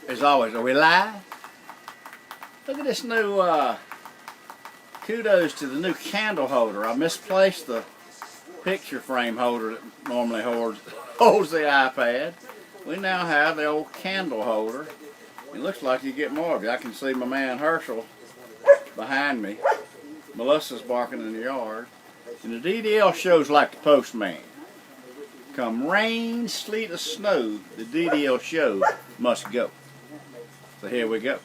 As always, are we live? Look at this new, kudos to the new candle holder. I misplaced the picture frame holder that normally holds the iPad. We now have the old candle holder. It looks like you get more of it. I can see my man Herschel behind me. Melissa's barking in the yard. And the DDL show's like the postman. Come rain, sleet, or snow, the DDL show must go. So here we go.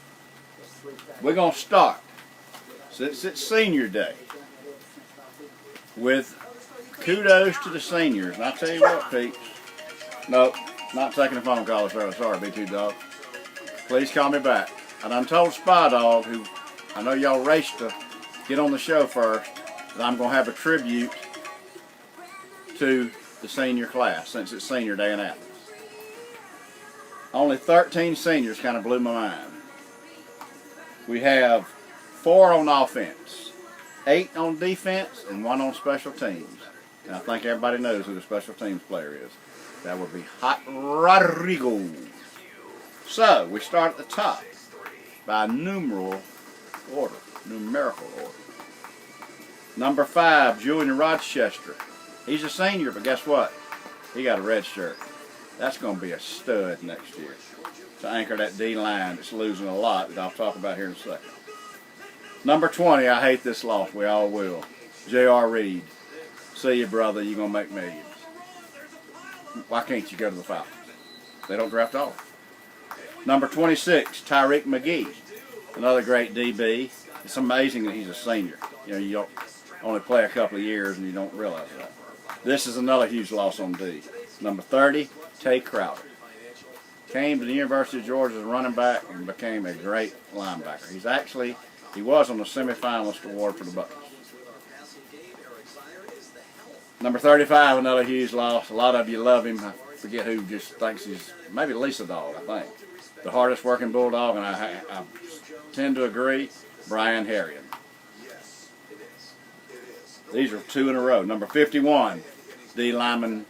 We're going to start, since it's senior day, with kudos to the seniors. And I tell you what, peeps. Nope, not taking a phone call. Sorry, B2 Dawg. Please call me back. And I'm told Spy Dawg, who I know y'all raced to get on the show first, that I'm going to have a tribute to the senior class, since it's senior day in Athens. Only 13 seniors kind of blew my mind. We have 4 on offense, 8 on defense, and 1 on special teams. And I think everybody knows who the special teams player is. That would be Hot Rodrigo. So, we start at the top by numerical order. Number 5, Julian Rochester. He's a senior, but guess what? He got a red shirt. That's going to be a stud next year to anchor that D-line that's losing a lot that I'll talk about here in a second. Number 20, I hate this loss. We all will. J.R. Reed. See you, brother. You're going to make millions. Why can't you go to the Falcons? They don't draft all. Number 26, Tyreek McGee. Another great DB. It's amazing that he's a senior. You know, you don't only play a couple of years and you don't realize that. This is another huge loss on D. Number 30, Tay Crowder. Came to the University of Georgia as a running back and became a great linebacker. He was on the semifinalist award for the Bucks. Number 35, another huge loss. A lot of you love him. I forget who just thinks he's, maybe Lisa Dawg, I think. The hardest working Bulldog, and I tend to agree, Brian Harrion. These are 2 in a row. Number 51, D lineman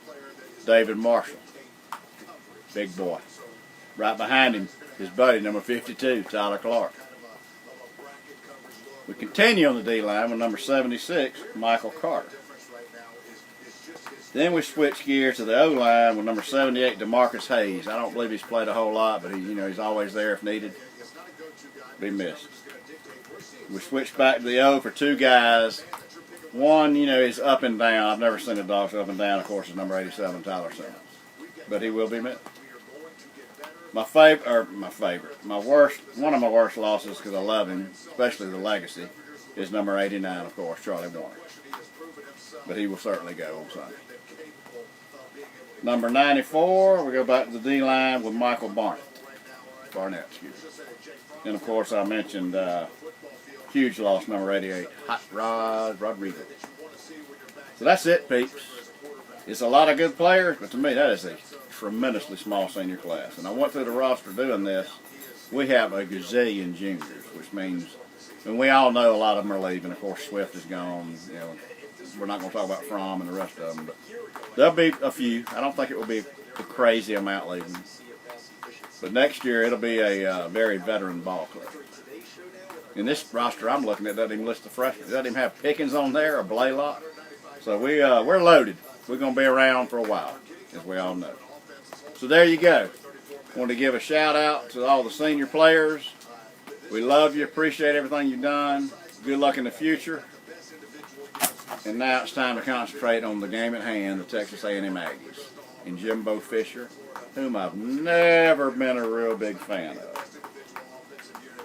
David Marshall. Big boy. Right behind him, his buddy, number 52, Tyler Clark. We continue on the D-line with number 76, Michael Carter. Then we switch gears to the O-line with number 78, DeMarcus Hayes. I don't believe he's played a whole lot, but he's always there if needed. Be missed. We switch back to the O for 2 guys. One, is up and down. I've never seen a dog so up and down, of course, is number 87, Tyler Simmons. But he will be missed. One of my worst losses, because I love him, especially the legacy, is number 89, of course, Charlie Warner. But he will certainly go on Sunday. Number 94, we go back to the D-line with Michael Barnett. And, of course, I mentioned huge loss, number 88, Hot Rod Rodriguez. So that's it, peeps. It's a lot of good players, but to me that is a tremendously small senior class. And I went through the roster doing this. We have a gazillion juniors, which means, and we all know a lot of them are leaving. Of course, Swift is gone. We're not going to talk about Fromm and the rest of them, but there'll be a few. I don't think it will be a crazy amount leaving. But next year it'll be a very veteran ball club. In this roster I'm looking at, doesn't even list the freshmen. It doesn't even have Pickens on there or Blaylock. So we're loaded. We're going to be around for a while, as we all know. So there you go. I want to give a shout out to all the senior players. We love you, appreciate everything you've done. Good luck in the future. And now it's time to concentrate on the game at hand, the Texas A&M Aggies, and Jimbo Fisher, whom I've never been a real big fan of.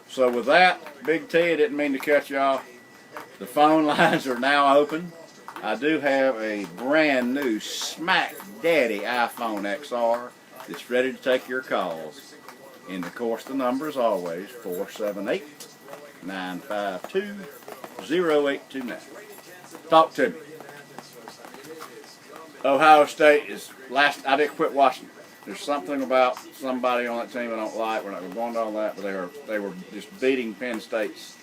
So with that, Big T, I didn't mean to cut you off. The phone lines are now open. I do have a brand new Smack Daddy iPhone XR that's ready to take your calls. And of course the number is always 478-952-0829. Talk to me. Ohio State is last. I didn't quit watching. There's something about somebody on that team I don't like. We're not going to all that, but they were just beating Penn State's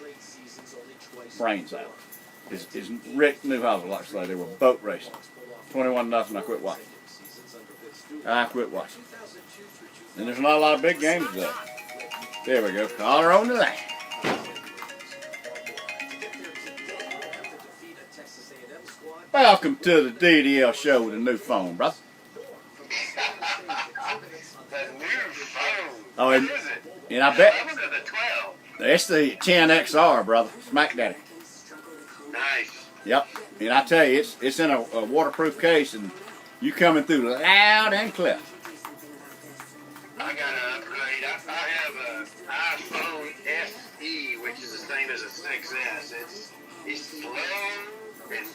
brains out. As Rick Newhouse would like to say, they were boat racing. 21-0. I quit watching. And there's not a lot of big games today. There we go. Caller on to that. Welcome to the DDL show with a new phone, brother. The new phone. Oh, What and, is it? and I bet The 11 or the 12? it's the 10XR, brother. Smack Daddy. Nice. Yep. And I tell you, it's in a waterproof case, and you coming through loud and clear. I got to upgrade. I have an iPhone SE, which is the same as a 6S. It's slow and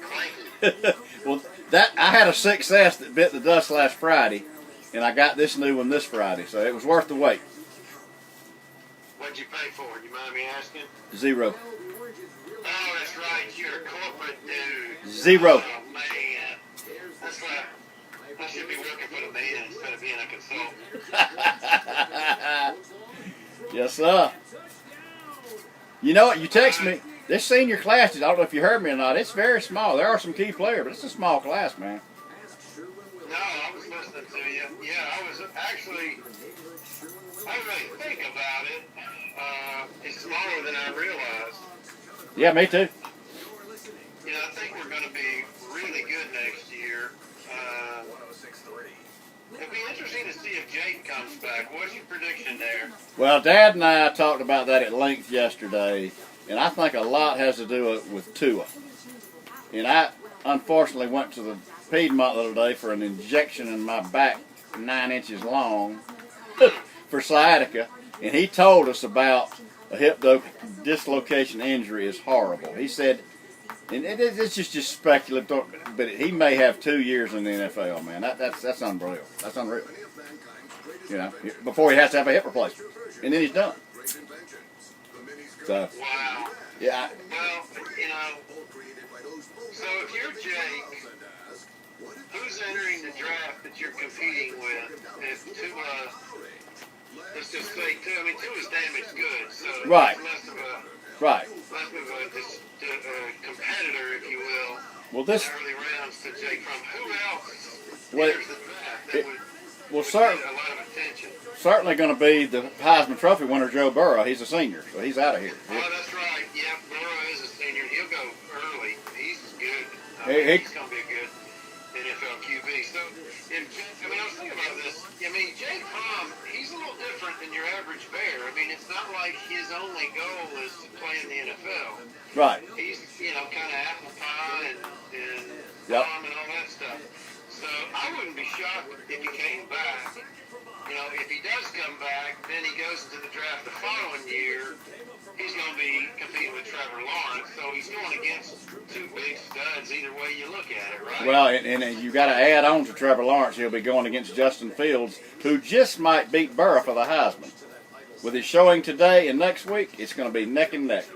clanky. Well, I had a 6S that bit the dust last Friday, and I got this new one this Friday, so it was worth the wait. What'd you pay for it? You mind me asking? Zero. Oh, that's right. You're a corporate dude. Zero. Oh, man. That's like, I should be working for the man instead of being a consultant. Yes, sir. You know what? You text me. This senior class, I don't know if you heard me or not, it's very small. There are some key players, but it's a small class, man. No, I was listening to you. Yeah, I was actually, I really think about it. It's smaller than I realized. Yeah, me too. You know, I think we're going to be really good next year. It'd be interesting to see if Jake comes back. What's your prediction there? Well, Dad and I talked about that at length yesterday, and I think a lot has to do with Tua. And I unfortunately went to the Piedmont the other day for an injection in my back 9 inches long for sciatica, and he told us about a hip dislocation injury is horrible. He said, and it's just speculative, but he may have 2 years in the NFL, man. That's unbelievable. That's unreal. You know, before he has to have a hip replacement, and then he's done. So, Wow. yeah. Well, you know, so if you're Jake, who's entering the draft that you're competing with? If Tua, let's just say Tua, I mean, Tua's damaged goods, so Right. he's less of a competitor, if you will, Well, this. in the early rounds to Jake from. Who else Well, enters the draft that would get a lot of attention? Certainly going to be the Heisman Trophy winner, Joe Burrow. He's a senior, so he's out of here. Oh, that's right. Yeah, Burrow is a senior. He'll go early. He's good. He's going to be a good NFL QB. So, I was thinking about this. I mean, Jake Fromm, he's a little different than your average Bear. I mean, it's not like his only goal is to play in the NFL. Right. He's, kind of apple pie and Yep. bomb and all that stuff. So I wouldn't be shocked if he came back. If he does come back, then he goes into the draft the following year. He's going to be competing with Trevor Lawrence, so he's going against two big studs either way you look at it, right? Well, and you got to add on to Trevor Lawrence. He'll be going against Justin Fields, who just might beat Burrow for the Heisman. With his showing today and next week, it's going to be neck and neck.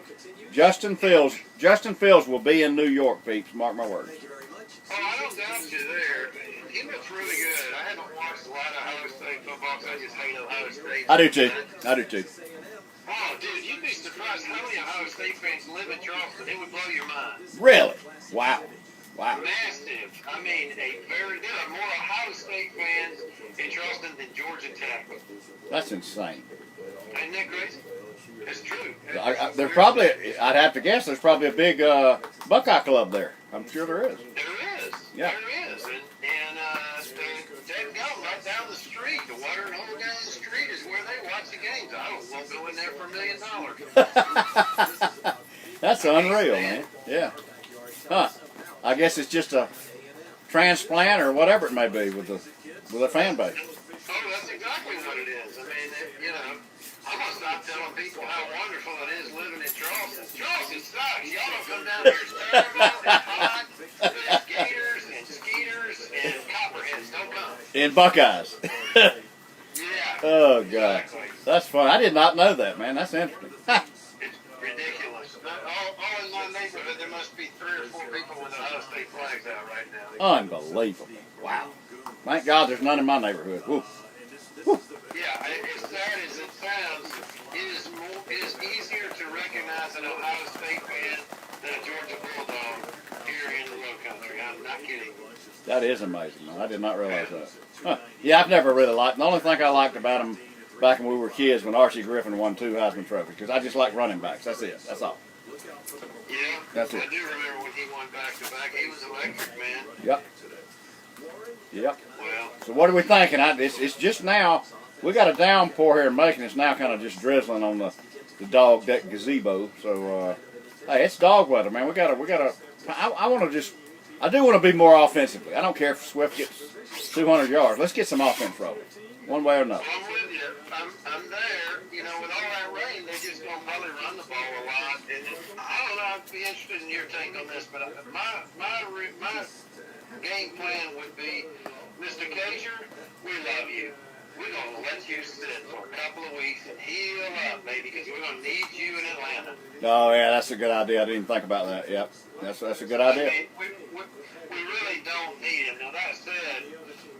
Justin Fields will be in New York, peeps. Mark my words. Oh, I don't doubt you there. He looks really good. I haven't watched a lot of Ohio State football because I just hate Ohio State. I do too. I do too. Oh, dude, you'd be surprised how many Ohio State fans live in Charleston. It would blow your mind. Really? Wow. Wow. Massive. I mean, there are more Ohio State fans in Charleston than Georgia Tech. That's insane. Isn't that crazy? It's true. There's probably, I'd have to guess, there's probably a big Buckeye club there. I'm sure there is. There is. Yeah. There is. And right down the street, the watering hole down the street is where they watch the games. I won't go in there for $1 million. That's unreal, man. Yeah. Huh. I guess it's just a transplant or whatever it may be with a fan base. Oh, that's exactly what it is. I mean, I'm going to stop telling people how wonderful it is living in Charleston. Charleston sucks. Y'all don't come down here. It's terrible. It's hot. There's gators and skeeters and copperheads. Don't come. And Buckeyes. Yeah. Oh, God. Exactly. That's fun. I did not know that, man. That's interesting. It's ridiculous. All in my neighborhood, there must be 3 or 4 people with Ohio State flags out right now. Unbelievable. Wow. Thank God there's none in my neighborhood. Woo. Woo. Yeah, as sad as it sounds, it is easier to recognize an Ohio State fan than a Georgia Bulldog here in the Low Country. I'm not kidding. That is amazing, man. I did not realize that. Huh. Yeah, I've never really liked. The only thing I liked about him back when we were kids, when Archie Griffin won 2 Heisman trophies, because I just like running backs. That's it. That's all. Yeah, that's it. I do remember when he won back-to-back. He was electric, man. Yep. Yep. Well, so what are we thinking? It's just now. We got a downpour here in Macon. It's now kind of just drizzling on the Dawg deck gazebo. So hey, it's dog weather, man. We gotta. I want to just. I do want to be more offensively. I don't care if Swift gets 200 yards. Let's get some offense rolling, one way or another. I'm with you. I'm there. You know, with all that rain, they're just going to probably run the ball a lot. And I don't know. I'd be interested in your take on this, but my game plan would be, Mr. Kaiser, we love you. We're going to let you sit for a couple of weeks and heal up, baby, because we're going to need you in Atlanta. Oh, yeah, that's a good idea. I didn't even think about that. Yep, that's a good idea. I mean, we really don't need him. Now, that said,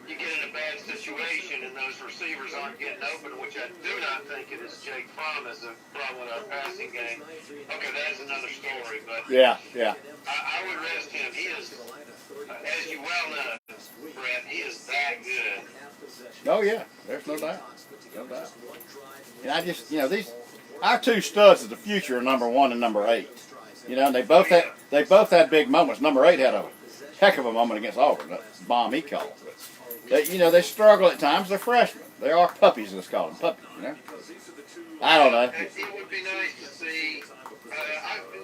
you get in a bad situation and those receivers aren't getting open, which I do not think it is Jake Fromm is a problem with our passing game. Okay, that's another story, but yeah. I would rest him. He is, as you well know, Brett, he is that good. Oh yeah, there's no doubt, no doubt. And I just, our 2 studs of the future are number 1 and number 8. And they both had big moments. Number 8 had a heck of a moment against Auburn. That bomb he called. But they struggle at times. They're freshmen. They are puppies, let's call them puppies. I don't know. It would be nice to see.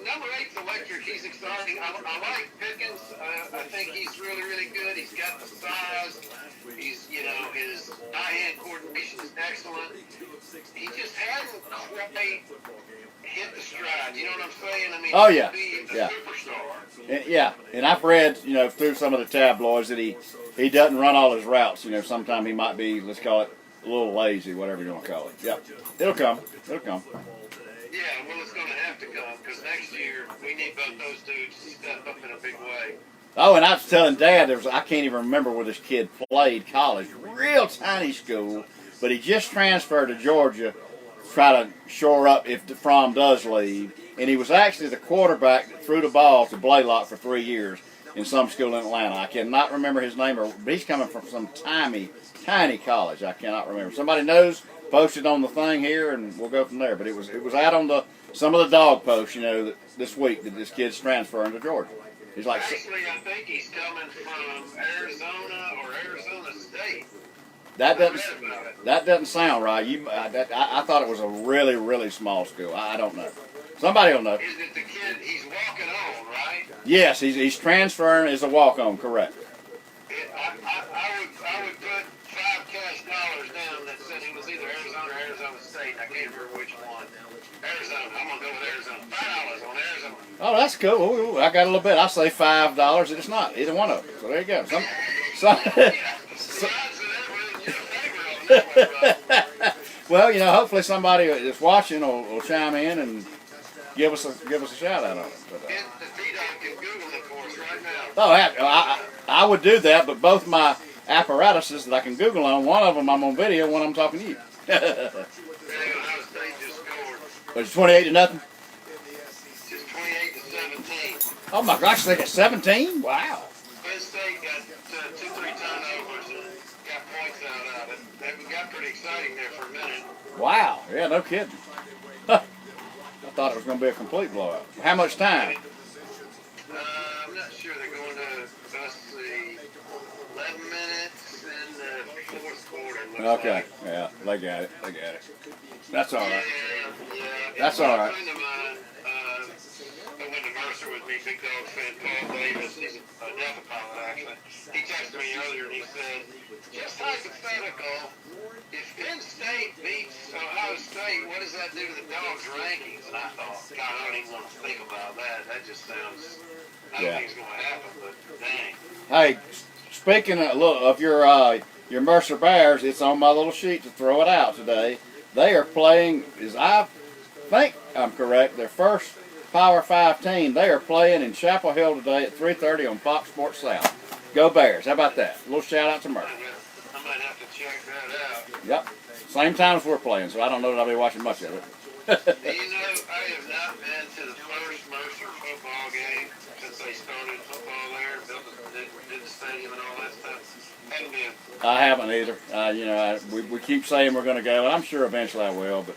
Number 8's electric. He's exciting. I like Pickens. I think he's really, really good. He's got the size. He's, his eye-hand coordination is excellent. He just hasn't quite hit the stride. You know what I'm saying? I mean, oh yeah, he's a superstar. Yeah, and I've read, through some of the tabloids that he doesn't run all his routes. Sometimes he might be, let's call it, a little lazy, whatever you want to call it. Yep, it'll come. Yeah, well, it's going to have to come because next year we need both those dudes to step up in a big way. Oh, and I was telling Dad, I can't even remember where this kid played college. Real tiny school, but he just transferred to Georgia to try to shore up if Fromm does leave. And he was actually the quarterback that threw the ball to Blaylock for 3 years in some school in Atlanta. I cannot remember his name, but he's coming from some tiny college. I cannot remember. Somebody knows, post it on the thing here, and we'll go from there. But it was out on some of the dog posts, this week that this kid's transferring to Georgia. He's like, actually, I think he's coming from Arizona or Arizona State. That doesn't sound right. I thought it was a really, really small school. I don't know. Somebody will know. Is it the kid? He's walking on, right? Yes, he's transferring as a walk-on, correct. I would put $5 cash down that said he was either Arizona or Arizona State. I can't remember which one. Arizona. I'm gonna go with Arizona. $5 on Arizona. Oh, that's cool. Ooh, I got a little bit. I say $5, and it's not either one of them. So there you go. Well, hopefully somebody that's watching will chime in and give us a shout out on it. But, the Dawg can Google it for us right now. Oh, I would do that, but both my apparatuses that I can Google on, one of them I'm on video, one I'm talking to you. Was it 28-0? Just 28-17. Oh my gosh, they got 17? Wow. Penn State got 2-3 turnovers and got points out of it. That got pretty exciting there for a minute. Wow. Yeah, no kidding. I thought it was going to be a complete blowout. How much time? I'm not sure. They're going to, let's see, 11 minutes in the fourth quarter. Okay. Like. Yeah, they got it. That's all right. Yeah. That's all right. A friend of mine, who went to Mercer with me, big Dawg fan, Paul Davis, he's a Delta pilot actually. He texted me earlier and he said, just hypothetical, if Penn State beats Ohio State, what does that do to the Dogs' rankings? And I thought, God, I don't even want to think about that. That just sounds, I don't think it's going to happen, but dang. Hey, speaking of your Mercer Bears, it's on my little sheet to throw it out today. They are playing, as I think I'm correct, their first Power 5 team. They are playing in Chapel Hill today at 3:30 on Fox Sports South. Go Bears. How about that? A little shout out to Mercer. I might have to check that out. Yep. Same time as we're playing, so I don't know that I'll be watching much of it. I have not been to the first Mercer football game since they started football there, did the stadium and all hadn't been. I haven't either. You know, we keep saying we're going to go, and I'm sure eventually I will. But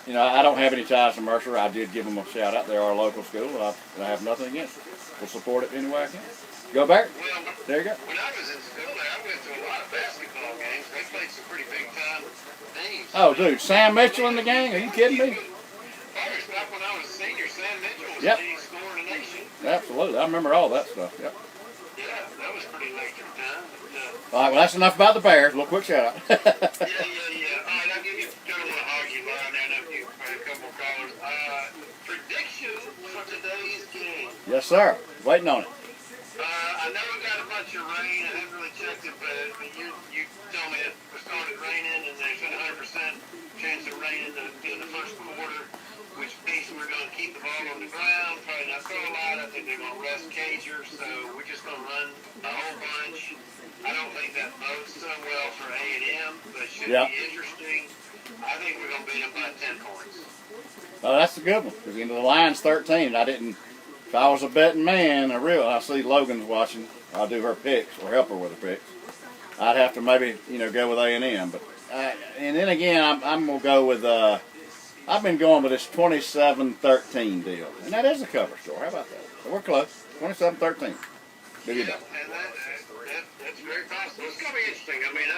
you know, I don't have any ties to Mercer. I did give them a shout out. They're our local school, and I have nothing against it. We'll support it any way I can. Go Bear. Well, There you go. when I was in school there, I went to a lot of basketball games. They played some pretty big time teams. Oh, dude, Sam Mitchell in the gang? Are you kidding me? First, back when I was a senior, Sam Mitchell was Yep. the leading scorer in the nation. Absolutely. I remember all that stuff. Yep. Yeah, that was pretty electric time. But, All right, well, that's enough about the Bears. A little quick shout out. yeah. All right, I'll give you kind of want to hog you line there and a couple of callers. Prediction for today's game. Yes, sir. Waiting on it. I know we got a bunch of rain. I haven't really checked it, but you told me it started raining, and there's a 100% chance of rain in the first quarter, which means we're going to keep the ball on the ground, probably not throw a lot. I think they're going to rest Cager, so we're just going to run a whole bunch. I don't think that bodes so well for A&M, but it should be interesting. I think we're going to beat them by 10 points. Oh, that's a good one. Because, you know, the line's 13, and I didn't. If I was a betting man, I see Logan's watching. I'll do her picks or help her with her picks. I'd have to maybe, you know, go with A&M. But and then again, I'm gonna go with. I've been going with this 27-13 deal, and that is a cover score. How about that? So we're close. 27-13. Do you know? And that's very possible. It's going to be interesting. I mean,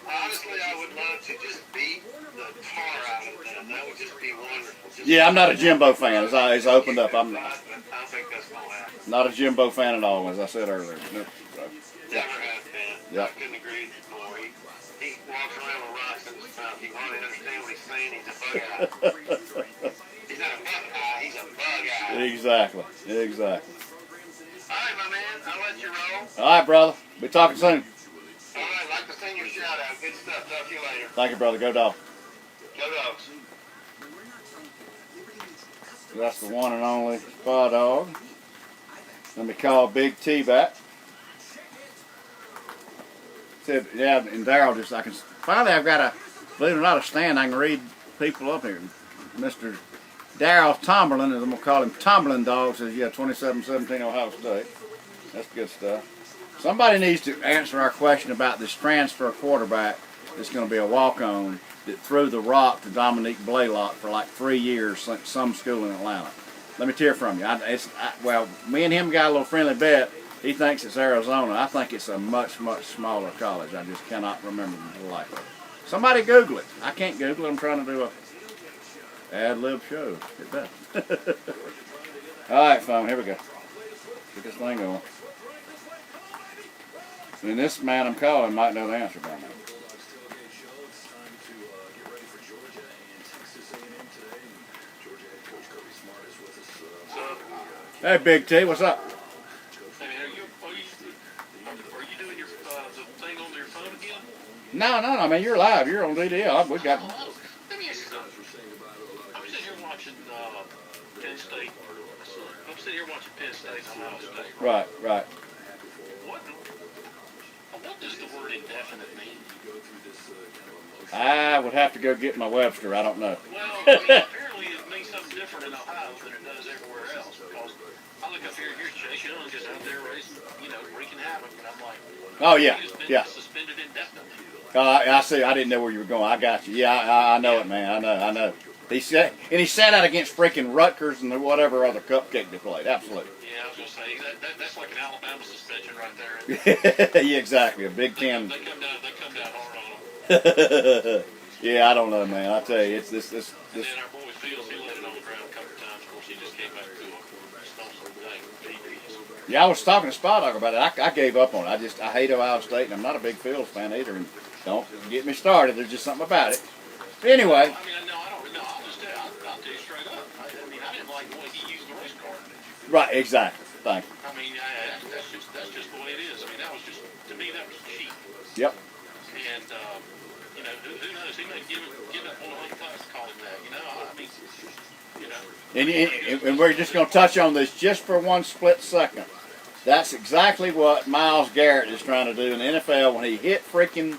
honestly, I would love to just beat the tar out of them. That would just be wonderful. Yeah, I'm not a Jimbo fan. As I opened up, I'm I don't think that's going to happen. not a Jimbo fan at all, as I said earlier. No, so, Never have been. Yeah. I couldn't agree more. He walks around with rocks in his mouth. You hardly understand what he's saying. He's a bug eye. He's not a bug eye. He's a bug eye. Exactly. All right, my man. I'll let you roll. All right, brother. Be talking soon. All right. Like to send your shout out. Good stuff. Talk to you later. Thank you, brother. Go Dawg. Go Dogs. That's the one and only Spa Dog. Let me call Big T back. Said, yeah, and Daryl just, finally I've got believe it or not, a stand I can read people up here. Mr. Daryl Tomberlin, as I'm going to call him Tomberlin Dog, says, yeah, 27-17 Ohio State. That's good stuff. Somebody needs to answer our question about this transfer quarterback that's going to be a walk-on that threw the rock to Dominique Blaylock for like 3 years at some school in Atlanta. Let me hear from you. Well, me and him got a little friendly bet. He thinks it's Arizona. I think it's a much, much smaller college. I just cannot remember the life of it. Somebody Google it. I can't Google it. I'm trying to do a ad-lib show. Get that. All right, phone. Here we go. Get this thing going. And this man I'm calling might know the answer by now. Hey, Big T, what's up? Hey, are you doing your the thing on your phone again? No, I mean, you're live. You're on DDL. We got. Let me ask you something. I'm sitting here watching Penn State. I'm sitting here watching Penn State and Ohio State. Right. What does the word indefinite mean? I would have to go get my Webster. I don't know. Well, apparently it means something different in Ohio than it does everywhere else. Because I look up here, here's Chase Young just out there raising, wreaking havoc, and I'm like, Oh, yeah, he's been yeah. suspended indefinitely. I see. I didn't know where you were going. I got you. Yeah, I know it, man. I know. He sat out against freaking Rutgers and whatever other cupcake they played. Absolutely. Yeah, I was going to say, that's like an Alabama suspension right there. Yeah, exactly. A Big Ten. They come down hard on them. Yeah, I don't know, man. I tell you, it's this. And then our boy Fields, he laid it on the ground a couple of times. Of course, he just came back to a stone thing. Yeah, I was talking to Spot Dog about it. I gave up on it. I hate Ohio State, and I'm not a big Fields fan either. And don't get me started. There's just something about it. But anyway. I mean, no, I don't know. I'll tell you straight up. I didn't like the way he used the race card. Right, exactly. Thank you. I mean, that's just the way it is. I mean, that was just, to me, that was cheap. Yep. And, who knows? He may give up one of the class to call him that. I mean, And we're just going to touch on this just for one split second. That's exactly what Myles Garrett is trying to do in the NFL when he hit freaking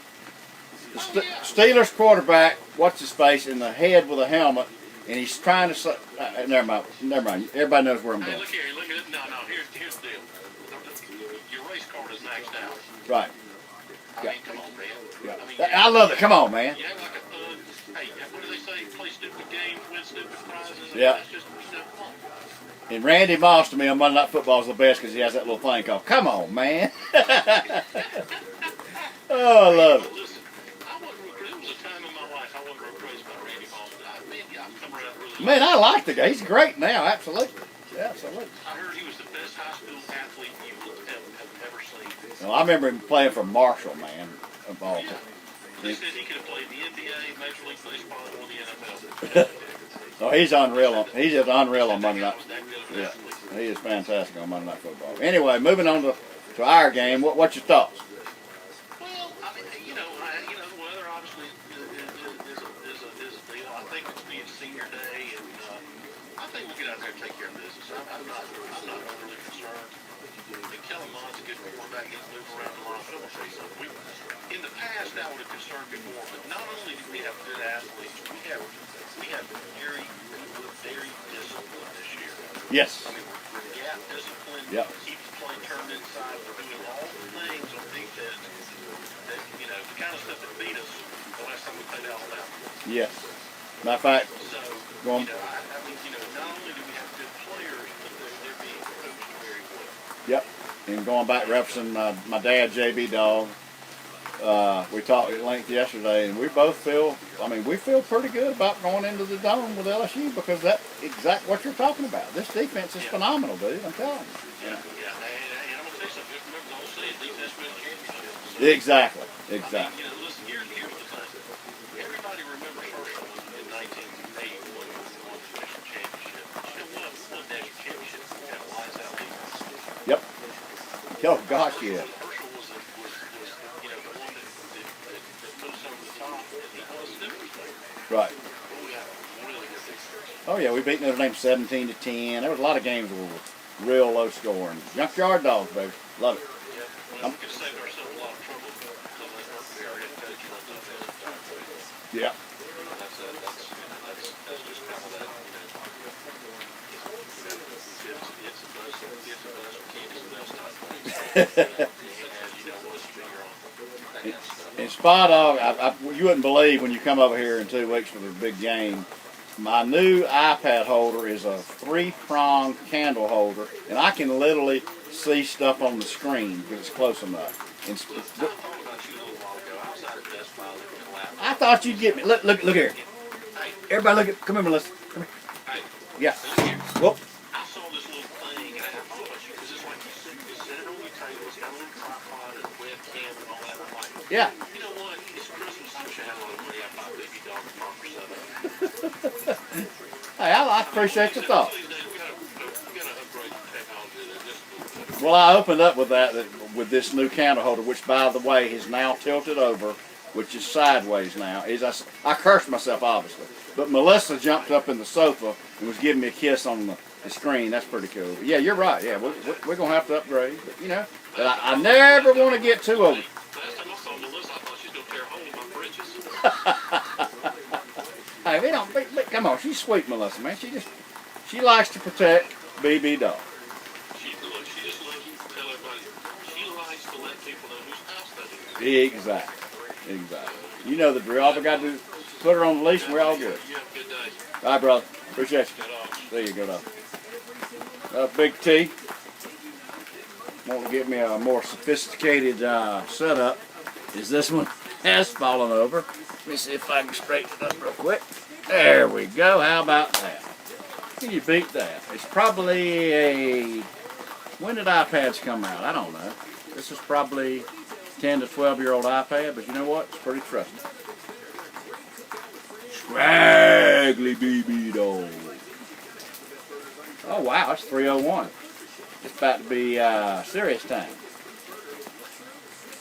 the Steelers quarterback, what's his face, in the head with a helmet, and he's trying to. Never mind. Everybody knows where I'm hey, going. look at it. No. Here's the deal. Your race card is maxed out. Right. I mean, come on, man. Yeah. I mean, I love it. Come on, man. you act like a thug. Hey, what do they say? Play stupid games, win stupid prizes. I mean, Yeah. that's just, come on. And Randy Moss to me on Monday Night Football is the best because he has that little thing called "Come on, man." Oh, I love it. Listen, I wasn't real. There was a time in my life I wasn't real crazy about Randy Moss. I've come around really. Man, I like the guy. He's great now. Absolutely. Yeah, absolutely. I heard he was the best high school athlete you would have ever seen. Well, I remember him playing for Marshall, man. Of all Yeah. time. They said he could have played the NBA, Major League Baseball, or the NFL. Oh, he's unreal. He's just unreal on Monday night. Was that good of an Yeah, athlete. he is fantastic on Monday Night Football. Anyway, moving on to our game. What's your thoughts? Well, I mean, the weather obviously is a deal. I think it's being senior day, and I think we'll get out there and take care of business. I'm not overly concerned. And Kellen Mond's a good quarterback. He's moving around a lot. I'm going to say something. In the past, that would have concerned me more. But not only do we have good athletes, we have very disciplined this year. Yes. I mean, we're gap disciplined. Yep. Keep the play turned inside. We're doing all the things on defense that, the kind of stuff that beat us the last time we played Alabama. Yes. Matter of fact, So, go on. I mean, not only do we have good players, but they're being coached very well. Yep. And going back referencing my dad, JB Dawg, we talked at length yesterday, and we both feel pretty good about going into the dome with LSU because that's exactly what you're talking about. This defense is phenomenal, dude. I'm telling you. Yeah. And I'm going to tell you something. Just remember, don't say defense wins championships. Exactly. I mean, listen, here's the thing. Everybody remembers Herschel in 1980 when we won the national championship. Won national championship. We had a lights out defense. Yep. Oh gosh, yeah. Herschel was the one that put us over the top, and he was doing Right. we had a really good defense. Oh yeah, we beat Notre Dame 17-10. There was a lot of games where we were real low scoring. Junkyard Dogs, baby. Love it. Yeah, we could have saved ourselves a lot of trouble because our head coach runs offensive. Yeah. That's just kind of that. It's a buzz. Candy's the best time. And Spy Dog, you wouldn't believe when you come over here in 2 weeks for the big game. My new iPad holder is a 3-prong candle holder, and I can literally see stuff on the screen because it's close enough. And I thought you'd get me. Look here. Everybody, come here, Melissa. Come here. Yeah. Whoop. I saw this little thing, and I thought about you because it's like you set it on your table. It's got a little tripod and a webcam and all that. I'm like, Yeah. you know what? It's Christmas. I wish I had a little money. I'd buy a baby dog and pump or something. Hey, I appreciate the thought. We got to upgrade the technology there just a little bit. Well, I opened up with with this new candle holder, which, by the way, is now tilted over, which is sideways now. I cursed myself, obviously. But Melissa jumped up in the sofa and was giving me a kiss on the screen. That's pretty cool. But yeah, you're right. Yeah, we're going to have to upgrade. But, I never want to get too old. Last time I saw Melissa, I thought she was going to tear a hole in my britches. Hey, come on. She's sweet, Melissa, man. She likes to protect BB Dog. She just like you tell everybody, she likes to let people know whose house that is. Exactly. You know the drill. All we got to do is put her on the leash and we're all good. You have a good day. All right, brother. Appreciate you. Good off. There you go, dog. Big T. Want to get me a more sophisticated setup. Is this one has fallen over. Let me see if I can straighten it up real quick. There we go. How about that? Can you beat that? It's probably a... When did iPads come out? I don't know. This is probably 10 to 12-year-old iPad, but you know what? It's pretty trusty. Scraggly BB Dog. Oh, wow. It's 3:01. It's about to be serious time.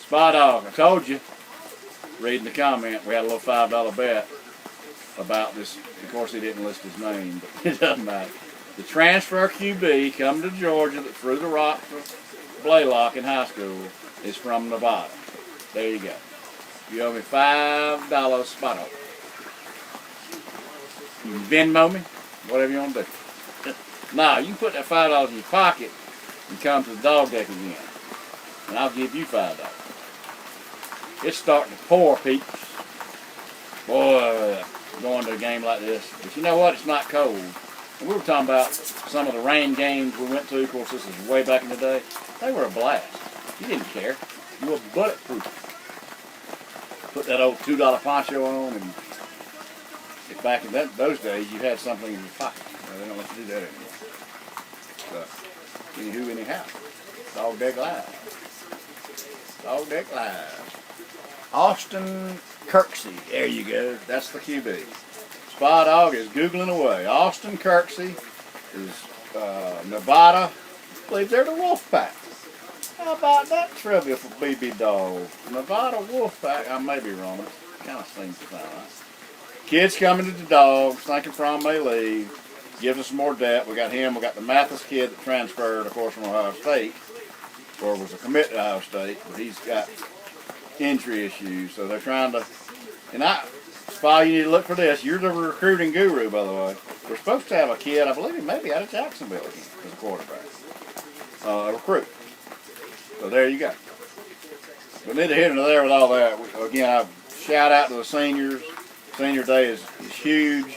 Spy Dog, I told you. Reading the comment, we had a little $5 bet about this. Of course, he didn't list his name, but it doesn't matter. The transfer QB coming to Georgia that threw the rock for Blaylock in high school is from Nevada. There you go. You owe me $5, Spy Dog. You can Venmo me, whatever you want to do. Nah, you can put that $5 in your pocket and come to the dog deck again, and I'll give you $5. It's starting to pour, peeps. Boy, going to a game like this. But you know what? It's not cold. And we were talking about some of the rain games we went to. Of course, this is way back in the day. They were a blast. You didn't care. You were bulletproof. Put that old $2 poncho on, and if back in those days, you had something in your pocket. Well, they don't let you do that anymore. So, anywho, anyhow. Dawg Live. Dawg Live. Austin Kirksey. There you go. That's the QB. Spy Dog is Googling away. Austin Kirksey is Nevada. I believe they're the Wolfpack. How about that trivia for BB Dawg? Nevada Wolfpack. I may be wrong. It kind of seems to sound right. Kids coming to the Dogs, thinking Prom may leave. Gives us some more depth. We got him. We got the Mathis kid that transferred, of course, from Ohio State, or was a commit to Ohio State, but he's got injury issues. So they're trying to. And Spy, you need to look for this. You're the recruiting guru, by the way. We're supposed to have a kid, I believe he may be out of Jacksonville again as a quarterback. A recruit. So there you go. But neither here nor there with all that. Again, I shout out to the seniors. Senior day is huge.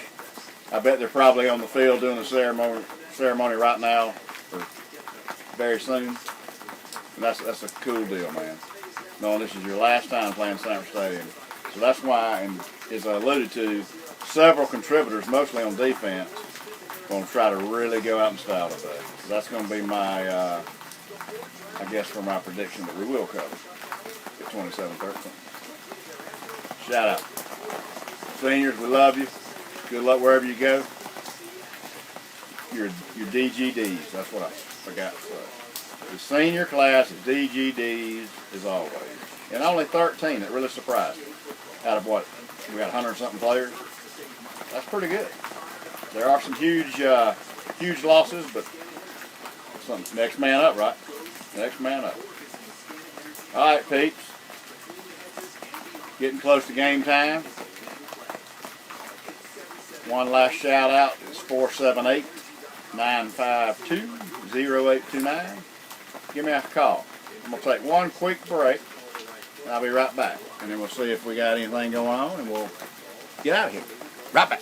I bet they're probably on the field doing the ceremony right now or very soon. And that's a cool deal, man. Knowing this is your last time playing Sanford Stadium. So that's why, and as I alluded to, several contributors, mostly on defense, going to try to really go out in style today. So that's going to be my, I guess, for my prediction that we will cover at 27-13. Shout out. Seniors, we love you. Good luck wherever you go. Your DGDs, that's what I forgot to say. The senior class is DGDs as always. And only 13, that really surprised me. Out of what, we got 100-something players? That's pretty good. There are some huge losses, but some next man up, right? Next man up. All right, peeps. Getting close to game time. One last shout out is 478-952-0829. Give me a call. I'm going to take one quick break, and I'll be right back. And then we'll see if we got anything going on, and we'll get out of here. Right back.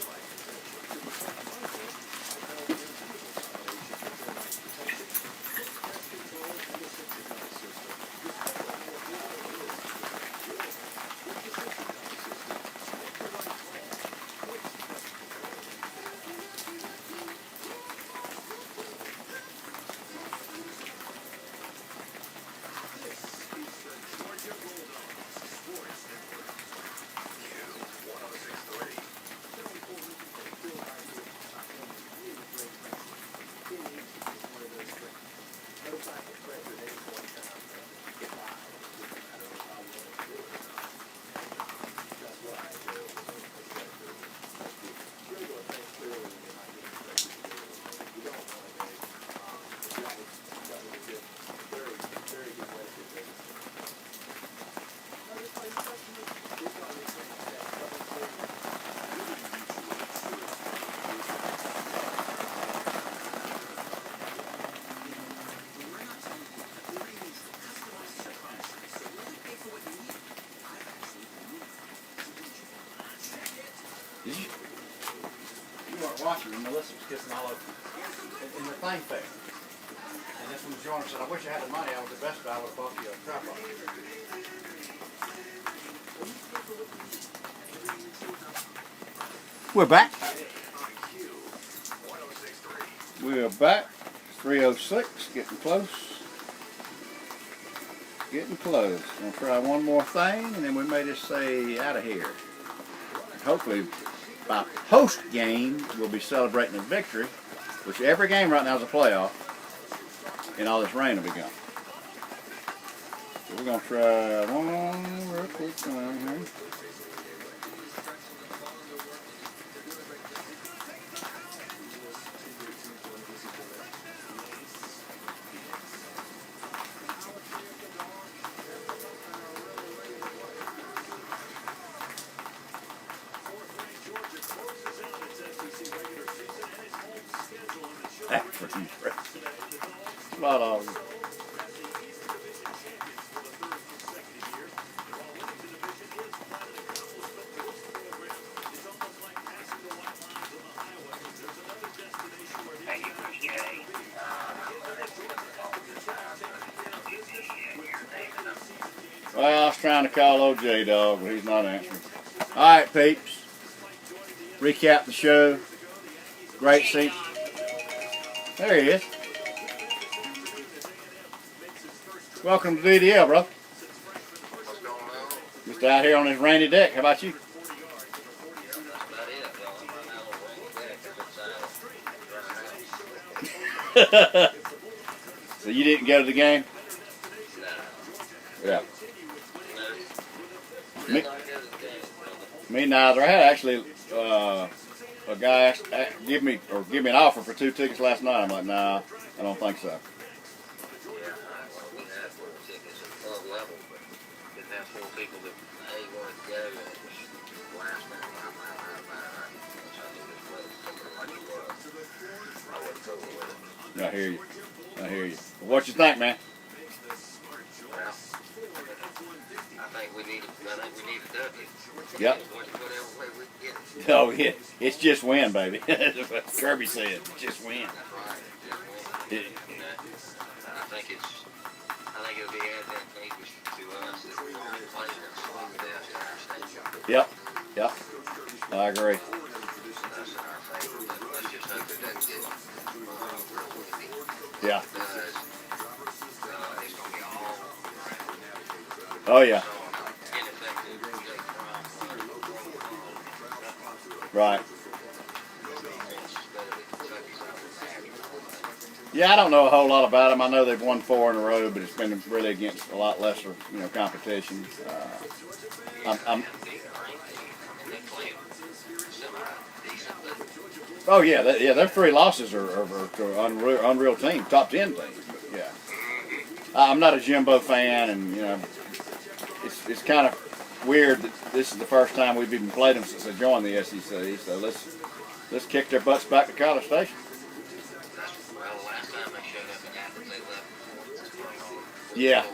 You weren't watching, and Melissa was kissing all over in the thing fair. And this one joined and said, I wish I had the money. I was the best guy. I would have bought you a tripod. We're back. We're back. 3:06, getting close. Getting close. Gonna try one more thing, and then we may just say out of here. Hopefully, by post-game, we'll be celebrating a victory, which every game right now is a playoff, and all this rain will be gone. So we're going to try one real quick thing here. That's pretty impressive. Spot on. Well, I was trying to call old Dawg, but he's not answering. All right, peeps. Recap the show. Great scene. There he is. Welcome to DDL, bro. What's going on? Just out here on this rainy deck. How about you? That's about it. Well, I'm running out of rain deck. So you didn't go to the game? No. Yeah. No. Me, Did not go to the game, brother. me neither. I had actually a guy give me an offer for 2 tickets last night. I'm like, nah, I don't think so. Yeah, well, we had 4 tickets at club level, but didn't have 4 people that wanted to go, and it was last minute. So I knew this weather was coming like it was. I wasn't totally with it. I hear you. I hear you. What you think, man? Well, I think we need a W. Yep. Whatever way we can get it. Oh yeah, it's just win, baby. That's what Kirby said. Just win. That's right. Just win. Yeah. You know, I think it'll be advantageous to us if we want to play against Slough down in our stadium. Yep. Yep. I agree. Us in our favor. But let's just hope it doesn't get real windy. Yeah. If it does, it's going to be all around. Oh yeah. So, ineffective Jake Fromm, Right. defense better than Kentucky's out of the Yeah, I don't know a whole lot about them. I know they've won 4 in a row, but it's been really against a lot lesser, competition. Oh yeah, their 3 losses are to unreal team, top 10 teams. But yeah, I'm not a Jimbo fan, and it's kind of weird that this is the first time we've even played them since they joined the SEC. So let's kick their butts back to College Station. Well, last time they showed up in Athens, they left. Yeah.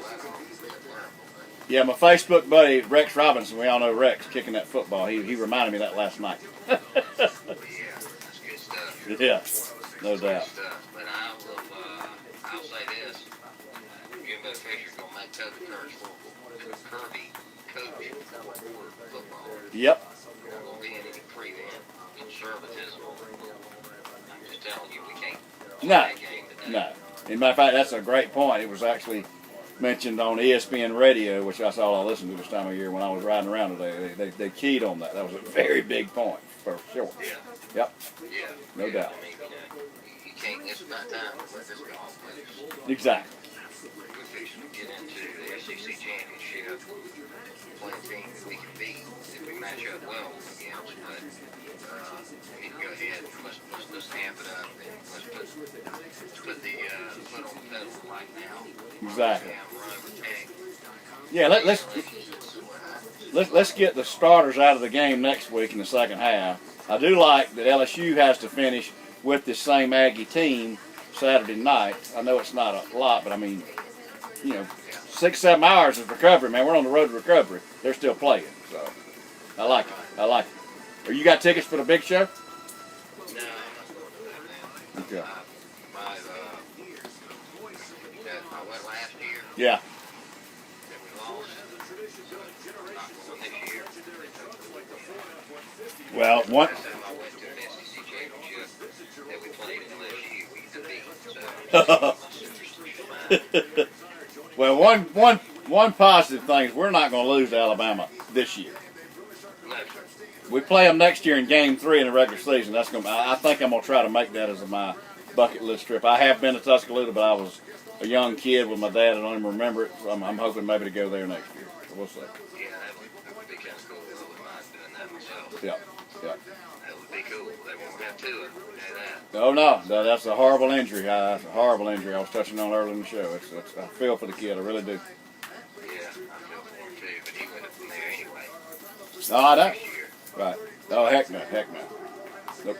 Yeah, my Facebook buddy Rex Robinson, we all know Rex, kicking that football. He reminded me of that last night. Yeah, that's good stuff. Yeah, no doubt. Good stuff. But I'll say this: Jimbo Fisher's gonna make Toby Kirby coach football. Yep. There won't be any prevent conservatism. I'm just telling you, we can't play No, that game today. no. As a matter of fact, that's a great point. It was actually mentioned on ESPN radio, which that's all I listen to this time of year when I was riding around today. They keyed on that. That was a very big point, for sure. Yeah. Yep, Yeah. no yeah. doubt. I mean, you can't. It's not time to let this go off loose. Exactly. We're fixing to get into the SEC championship, play a team that we can beat if we match up well against. But we need to go ahead and let's amp it up and let's put the foot on the pedal right now. Exactly. And run over tank. Yeah, let's get the starters out of the game next week in the second half. I do like that LSU has to finish with this same Aggie team Saturday night. I know it's not a lot, but I mean, 6-7 hours of recovery, man. We're on the road to recovery. They're still playing, so I like it. I like it. Or you got tickets for the big show? No, I'm not going to that, man. Okay. I went last year. Yeah. That we lost. I'm not going this year. Well, one. Last time I went to an SEC championship that we played in LSU, we defeated. So, Well, one positive thing is we're not going to lose to Alabama this year. no, sir. We play them next year in Game 3 in the regular season. That's going. I think I'm going to try to make that as my bucket list trip. I have been to Tuscaloosa, but I was a young kid with my dad. I don't even remember it. So I'm hoping maybe to go there next year. So we'll see. Yeah, that would be kind of cool. I wouldn't mind doing that myself. Yeah. That would be cool. They won't have to do that. Oh no, that's a horrible injury. That's a horrible injury. I was touching on earlier in the show. I feel for the kid. I really do. Yeah, I feel for him too, but he went up from there anyway. Oh, I know. Next year. Right. Oh, heck no. Nope.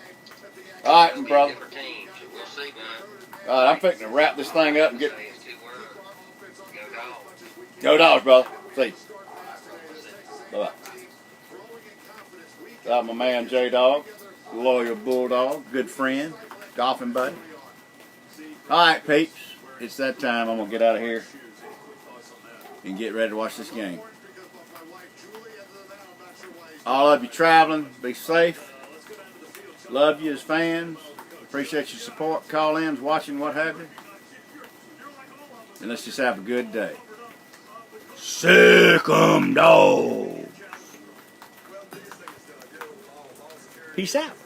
All right, It'll be a brother. different team, so we'll see, man. All right, I'm fixing to wrap this thing up and get. Say it's 2 words. Go Dawg. Go Dogs, brother. See. Bye-bye. Got my man Dawg, loyal bulldog, good friend, golfing buddy. All right, peeps. It's that time. I'm going to get out of here. and get ready to watch this game. All of you traveling, be safe. Love you as fans. Appreciate your support, call-ins, watching, what have you. And let's just have a good day. Sick 'em dogs. Peace out.